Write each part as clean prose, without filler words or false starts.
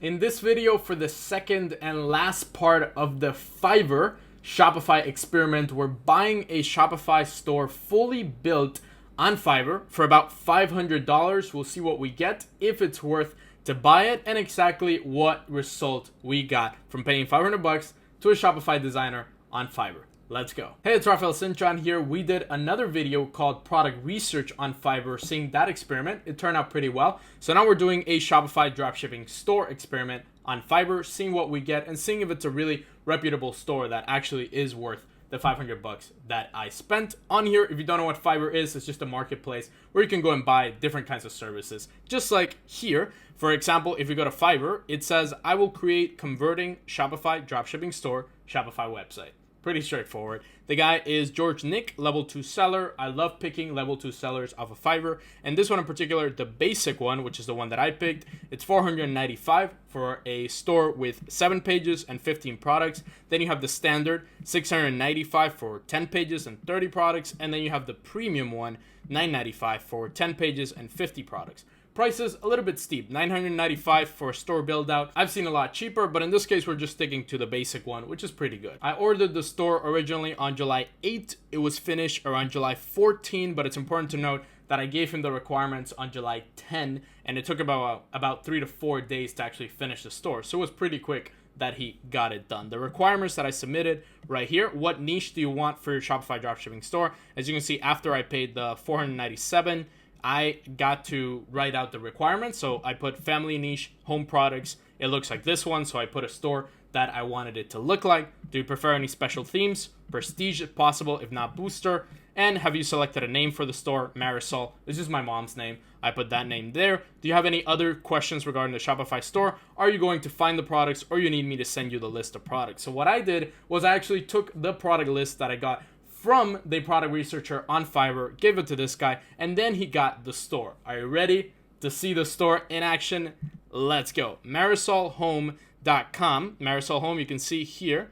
In this video, for the second and last part of the Fiverr Shopify experiment, we're buying a Shopify store fully built on Fiverr for about $500. We'll see what we get, if it's worth to buy it, and exactly what result we got from paying $500 to a Shopify designer on Fiverr. Let's go. Hey, it's Rafael Cintron here. We did another video called product research on Fiverr, seeing that experiment. It turned out pretty well. So now we're doing a Shopify dropshipping store experiment on Fiverr, seeing what we get and seeing if it's a really reputable store that actually is worth the $500 that I spent on here. If you don't know what Fiverr is, it's just a marketplace where you can go and buy different kinds of services. Just like here, for example, if you go to Fiverr, it says, I will create converting Shopify dropshipping store Shopify website. Pretty straightforward. The guy is George Nick, level 2 seller. I love picking level 2 sellers off of Fiverr. And this one in particular, the basic one, which is the one that I picked, it's $495 for a store with 7 pages and 15 products. Then you have the standard, $695 for 10 pages and 30 products. And then you have the premium one, $995 for 10 pages and 50 products. Prices a little bit steep, $995 for a store build out. I've seen a lot cheaper, but in this case, we're just sticking to the basic one, which is pretty good. I ordered the store originally on July 8th. It was finished around July 14, but it's important to note that I gave him the requirements on July 10, and it took about 3 to 4 days to actually finish the store. So it was pretty quick that he got it done. The requirements that I submitted right here: what niche do you want for your Shopify dropshipping store? As you can see, after I paid the $497, I got to write out the requirements. So I put family niche, home products. It looks like this one. So I put a store that I wanted it to look like. Do you prefer any special themes? Prestige if possible, if not booster. And have you selected a name for the store? Marisol. This is my mom's name. I put that name there. Do you have any other questions regarding the Shopify store? Are you going to find the products, or you need me to send you the list of products? So what I did was I actually took the product list that I got from the product researcher on Fiverr, gave it to this guy, and then he got the store. Are you ready to see the store in action? Let's go. MarisolHome.com. Marisol Home, you can see here,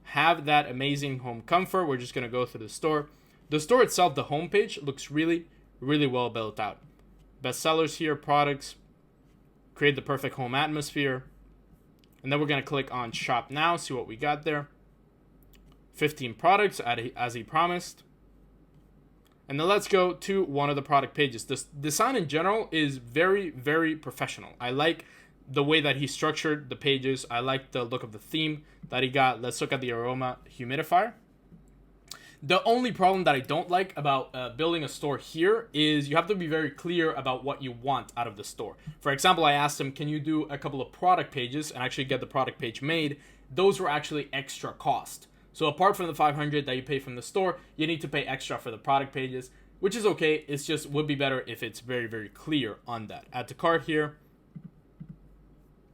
have that amazing home comfort. We're just going to go through the store. The store itself, the homepage, looks really, really well built out. Best sellers here, products, create the perfect home atmosphere. And then we're going to click on shop now, see what we got there. 15 products as he promised. And then let's go to one of the product pages. This design in general is very, very professional. I like the way that he structured the pages. I like the look of the theme that he got. Let's look at the aroma humidifier. The only problem that I don't like about building a store here is you have to be very clear about what you want out of the store. For example, I asked him, can you do a couple of product pages and actually get the product page made? Those were actually extra cost. So apart from the $500 that you pay from the store, you need to pay extra for the product pages, which is okay. It's just would be better if it's very, very clear on that. Add to cart here.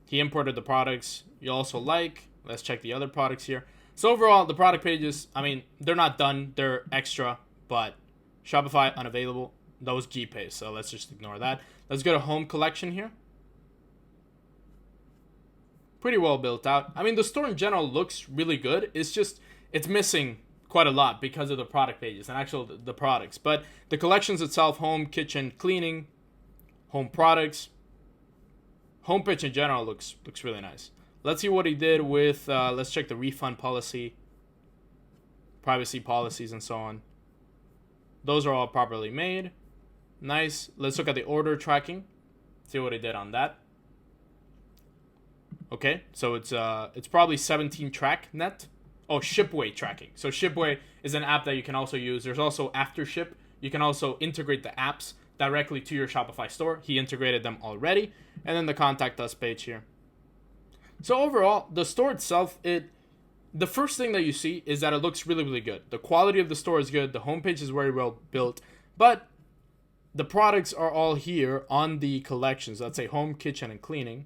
He imported the products you also like. Let's check the other products here. So overall, the product pages, I mean, they're not done. They're extra, but Shopify unavailable. Those GPay, so let's just ignore that. Let's go to home collection here. Pretty well built out. I mean, the store in general looks really good. It's just, it's missing quite a lot because of the product pages and actual the products. But the collections itself, home, kitchen, cleaning, home products, homepage in general looks really nice. Let's see what he did with, let's check the refund policy, privacy policies, and so on. Those are all properly made. Nice. Let's look at the order tracking. See what he did on that. Okay, so it's probably 17 track net. Oh, Shipway tracking. So Shipway is an app that you can also use. There's also Aftership. You can also integrate the apps directly to your Shopify store. He integrated them already. And then the contact us page here. So overall, the store itself, the first thing that you see is that it looks really, really good. The quality of the store is good. The homepage is very well built. But the products are all here on the collections. Let's say home, kitchen, and cleaning.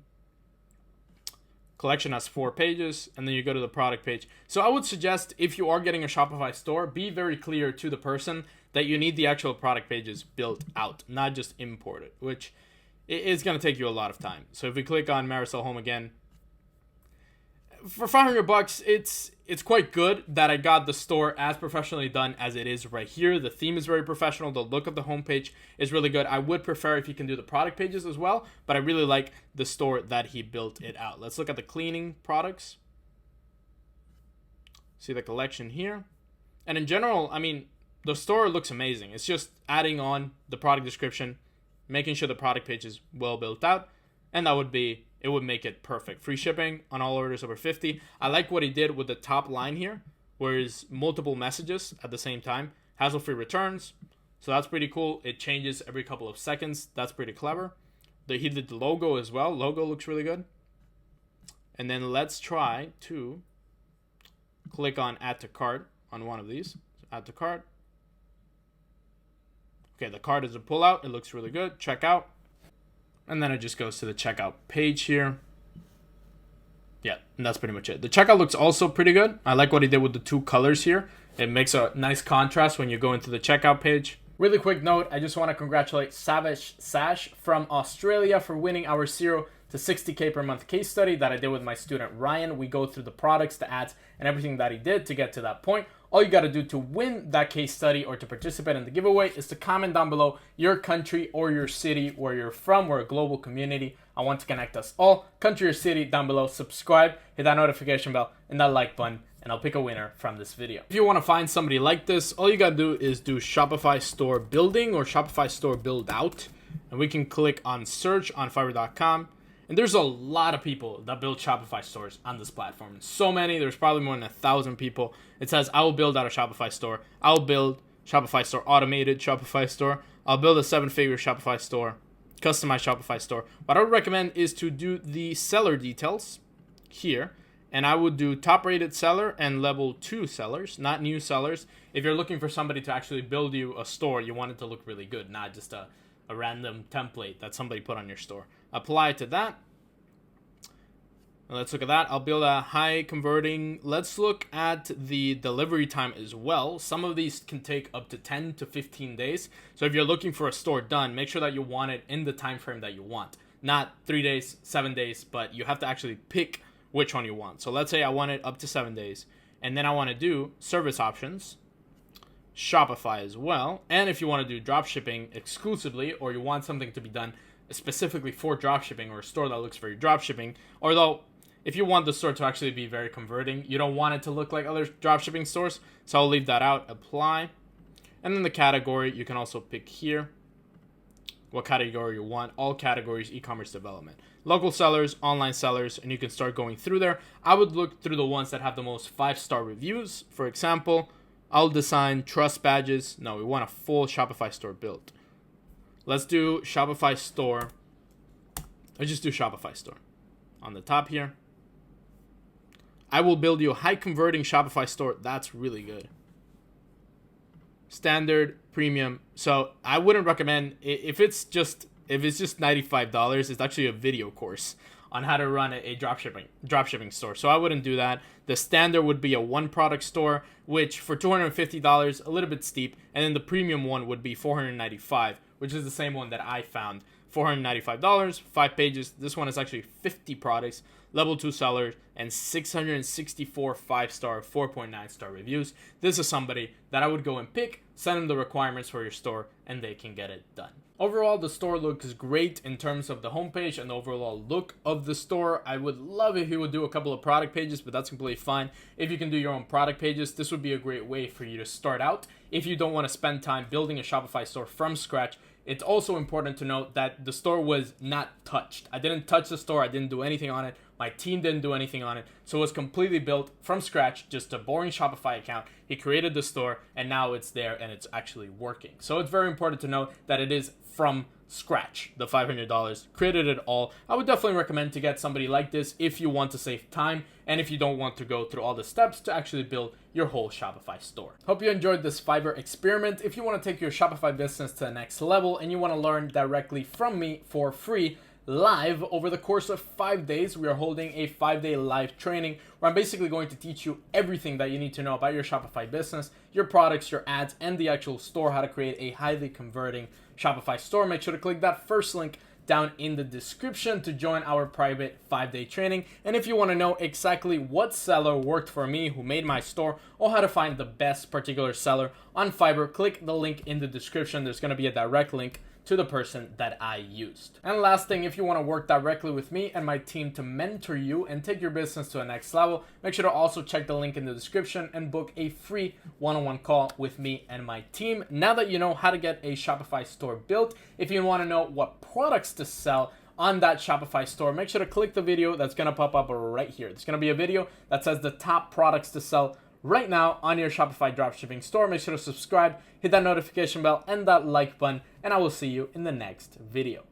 Collection has 4 pages, and then you go to the product page. So I would suggest, if you are getting a Shopify store, be very clear to the person that you need the actual product pages built out, not just imported, which is going to take you a lot of time. So if we click on Marisol Home again, for 500 bucks, it's quite good that I got the store as professionally done as it is right here. The theme is very professional. The look of the homepage is really good. I would prefer if you can do the product pages as well, but I really like the store that he built it out. Let's look at the cleaning products. See the collection here. And in general, I mean, the store looks amazing. It's just adding on the product description, making sure the product page is well built out, and it would make it perfect. Free shipping on all orders over 50. I like what he did with the top line here, where it's multiple messages at the same time. Hassle-free returns. So that's pretty cool. It changes every couple of seconds. That's pretty clever. He did the logo as well. Logo looks really good. And then let's try to click on add to cart on one of these. So add to cart. Okay, the cart is a pullout. It looks really good. Checkout. And then it just goes to the checkout page here. Yeah, and that's pretty much it. The checkout looks also pretty good. I like what he did with the two colors here. It makes a nice contrast when you go into the checkout page. Really quick note, I just want to congratulate Savage Sash from Australia for winning our 0 to 60K per month case study that I did with my student Ryan. We go through the products, the ads, and everything that he did to get to that point. All you got to do to win that case study or to participate in the giveaway is to comment down below your country or your city where you're from. We're a global community. I want to connect us all. Country or city down below. Subscribe, hit that notification bell, and that like button, and I'll pick a winner from this video. If you want to find somebody like this, all you got to do is do Shopify store building or Shopify store build out, and we can click on search on Fiverr.com. And there's a lot of people that build Shopify stores on this platform. So many, there's probably more than 1,000 people. It says, I will build out a Shopify store. I'll build Shopify store, automated Shopify store. I'll build a 7-figure Shopify store, customized Shopify store. What I would recommend is to do the seller details here. And I would do top rated seller and level 2 sellers, not new sellers. If you're looking for somebody to actually build you a store, you want it to look really good, not just a random template that somebody put on your store. Apply it to that. Let's look at that. I'll build a high converting. Let's look at the delivery time as well. Some of these can take up to 10 to 15 days. So if you're looking for a store done, make sure that you want it in the time frame that you want. Not 3 days, 7 days, but you have to actually pick which one you want. So let's say I want it up to 7 days. And then I want to do service options, Shopify as well. And if you want to do drop shipping exclusively, or you want something to be done specifically for dropshipping or a store that looks for dropshipping, although if you want the store to actually be very converting, you don't want it to look like other dropshipping stores, so I'll leave that out. Apply. And then the category, you can also pick here what category you want. All categories, e-commerce development. Local sellers, online sellers, and you can start going through there. I would look through the ones that have the most 5-star reviews. For example, I'll design trust badges. No, we want a full Shopify store built. Let's do Shopify store. Let's just do Shopify store. On the top here. I will build you a high converting Shopify store. That's really good. Standard, premium. So I wouldn't recommend, if it's just $95, it's actually a video course on how to run a dropshipping store. So I wouldn't do that. The standard would be a 1-product store, which for $250, a little bit steep. And then the premium one would be $495, which is the same one that I found. $495, 5 pages. This one is actually 50 products, level 2 sellers, and 664 5-star, 4.9-star reviews. This is somebody that I would go and pick, send them the requirements for your store, and they can get it done. Overall, the store looks great in terms of the homepage and the overall look of the store. I would love if you would do a couple of product pages, but that's completely fine. If you can do your own product pages, this would be a great way for you to start out. If you don't want to spend time building a Shopify store from scratch, it's also important to note that the store was not touched. I didn't touch the store. I didn't do anything on it. My team didn't do anything on it. So it was completely built from scratch, just a boring Shopify account. He created the store, and now it's there, and it's actually working. So it's very important to note that it is from scratch. The $500 created it all. I would definitely recommend to get somebody like this if you want to save time and if you don't want to go through all the steps to actually build your whole Shopify store. Hope you enjoyed this Fiverr experiment. If you want to take your Shopify business to the next level and you want to learn directly from me for free, live over the course of 5 days, we are holding a 5-day live training where I'm basically going to teach you everything that you need to know about your Shopify business, your products, your ads, and the actual store, how to create a highly converting Shopify store. Make sure to click that first link down in the description to join our private 5-day training. And if you want to know exactly what seller worked for me, who made my store, or how to find the best particular seller on Fiverr, click the link in the description. There's going to be a direct link to the person that I used. And last thing, if you want to work directly with me and my team to mentor you and take your business to the next level, make sure to also check the link in the description and book a free one-on-one call with me and my team. Now that you know how to get a Shopify store built, if you want to know what products to sell on that Shopify store, make sure to click the video that's going to pop up right here. It's going to be a video that says the top products to sell right now on your Shopify dropshipping store. Make sure to subscribe, hit that notification bell and that like button, and I will see you in the next video.